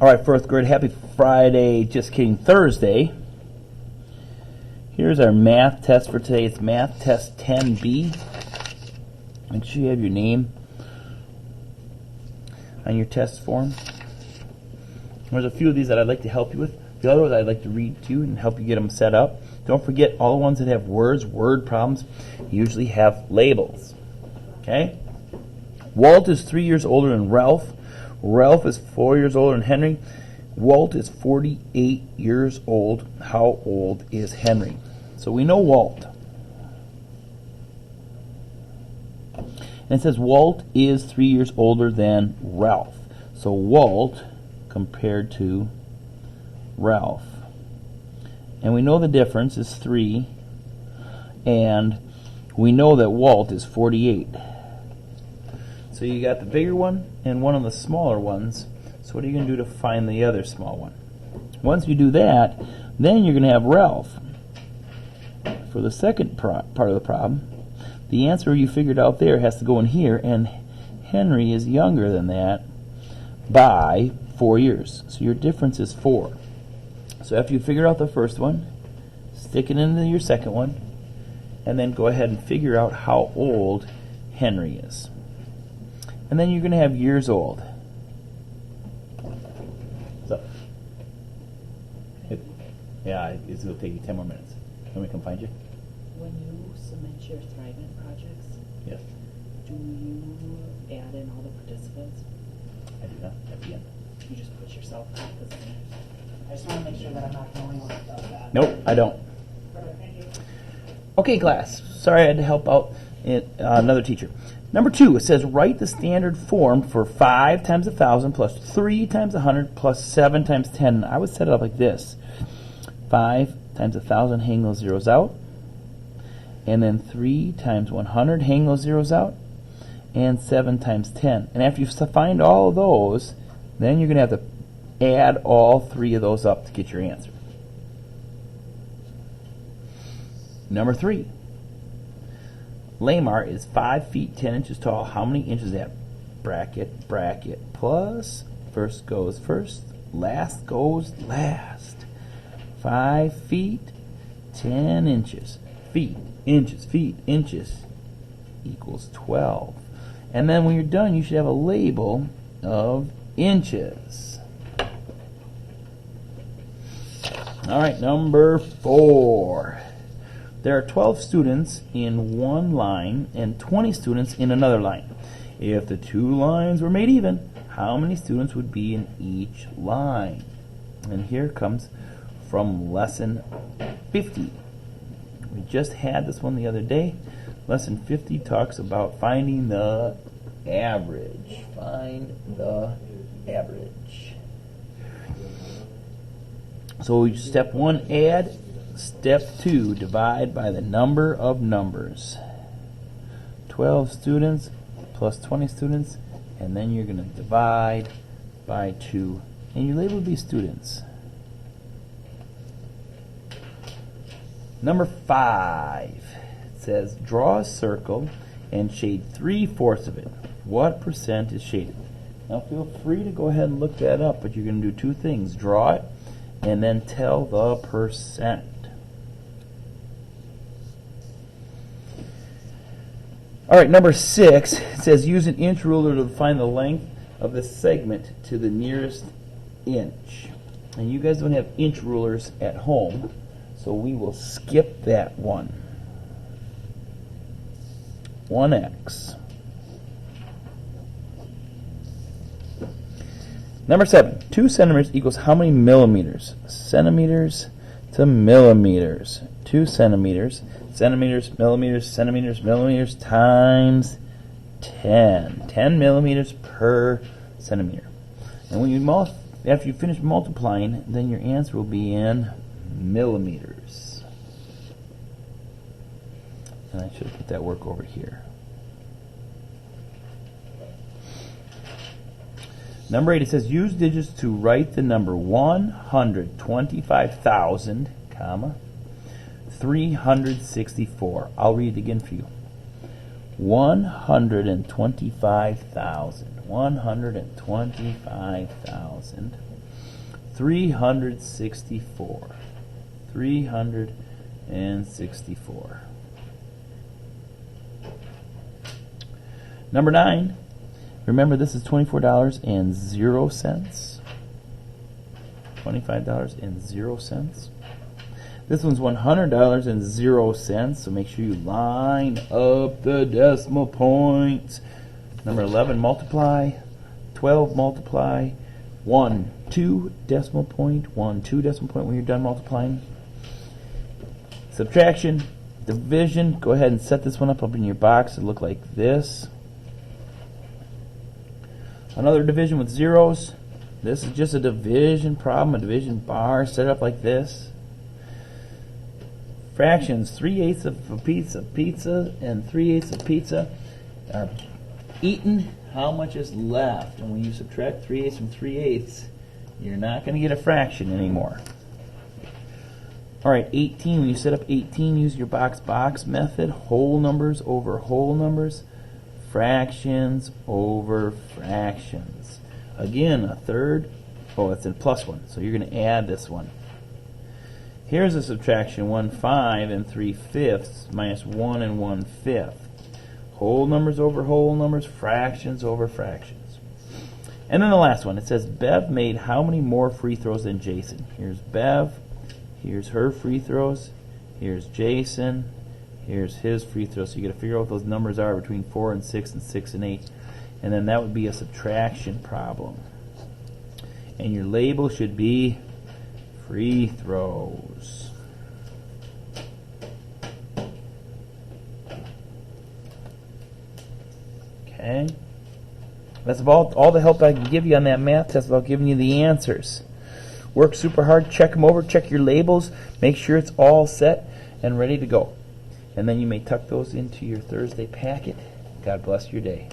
All right, fourth grade, happy Friday, just kidding, Thursday. Here's our math test for today. It's math test 10B. Make sure you have your name on your test form. There's a few of these that I'd like to help you with. The other ones I'd like to read to you and help you get them set up. Don't forget, all the ones that have words, word problems, usually have labels. Okay? Walt is 3 years older than Ralph. Ralph is 4 years older than Henry. Walt is 48 years old. How old is Henry? So we know Walt. And it says Walt is 3 years older than Ralph. So Walt compared to Ralph. And we know the difference is 3. And we know that Walt is 48. So you got the bigger one and one of the smaller ones. So what are you going to do to find the other small one? Once you do that, then you're going to have Ralph. For the second part of the problem, the answer you figured out there has to go in here, and Henry is younger than that by 4 years. So your difference is 4. So after you figure out the first one, stick it into your second one, and then go ahead and figure out how old Henry is. And then you're going to have years old. So, yeah, it's going to take you 10 more minutes. Let me come find you. When you submit your Thrivent projects, Yes, do you add in all the participants? I do not at the end. You just put yourself at the center? I just want to make sure that I'm not the only one that does that. Nope, I don't. Perfect, thank you. Okay, class. Sorry I had to help out another teacher. Number 2, it says write the standard form for 5 times 1,000 plus 3 times 100 plus 7 times 10. I would set it up like this. 5 times 1,000, hang those zeros out. And then 3 times 100, hang those zeros out. And 7 times 10. And after you find all of those, then you're going to have to add all 3 of those up to get your answer. Number 3. Lamar is 5 feet 10 inches tall. How many inches is that? Bracket, bracket, plus first goes first, last goes last. 5 feet 10 inches. Feet, inches equals 12. And then when you're done, you should have a label of inches. All right, number 4. There are 12 students in one line and 20 students in another line. If the 2 lines were made even, how many students would be in each line? And here comes from lesson 50. We just had this one the other day. Lesson 50 talks about finding the average. Find the average. So step 1, add. Step 2, divide by the number of numbers. 12 students plus 20 students, and then you're going to divide by 2. And your label will be students. Number 5, it says draw a circle and shade 3/4 of it. What percent is shaded? Now feel free to go ahead and look that up, but you're going to do 2 things. Draw it and then tell the percent. All right, number 6, it says use an inch ruler to find the length of the segment to the nearest inch. And you guys don't have inch rulers at home, so we will skip that one. 1x. Number 7, 2 centimeters equals how many millimeters? Centimeters to millimeters. 2 centimeters. Centimeters, millimeters, centimeters, millimeters times 10. 10 millimeters per centimeter. And when you after you finish multiplying, then your answer will be in millimeters. And I should put that work over here. Number 8, it says use digits to write the number 125,000, comma, 364. I'll read it again for you. 125,000. 125,000 364. 364. Number 9. Remember, this is $24.00. $25.00. This one's $100.00. So make sure you line up the decimal points. Number 11, multiply. 12, multiply. 1, 2 decimal point. 1, 2 decimal point when you're done multiplying. Subtraction, division. Go ahead and set this one up in your box. It'll look like this. Another division with zeros. This is just a division problem, a division bar. Set it up like this. Fractions, 3/8 of a piece of pizza and 3/8 of pizza are eaten. How much is left? And when you subtract 3/8 from 3/8, you're not going to get a fraction anymore. All right, 18. When you set up 18, use your box method. Whole numbers over whole numbers. Fractions over fractions. Again, a third. Oh, it's a plus one, so you're going to add this one. Here's a subtraction, 1/5 and 3/5 minus 1 and 1/5. Whole numbers over whole numbers, fractions over fractions. And then the last one, it says Bev made how many more free throws than Jason? Here's Bev, here's her free throws, here's Jason, here's his free throws. So you got to figure out what those numbers are between 4 and 6 and 6 and 8. And then that would be a subtraction problem. And your label should be free throws. Okay. That's about all the help I can give you on that math test about giving you the answers. Work super hard, check them over, check your labels, make sure it's all set and ready to go. And then you may tuck those into your Thursday packet. God bless your day.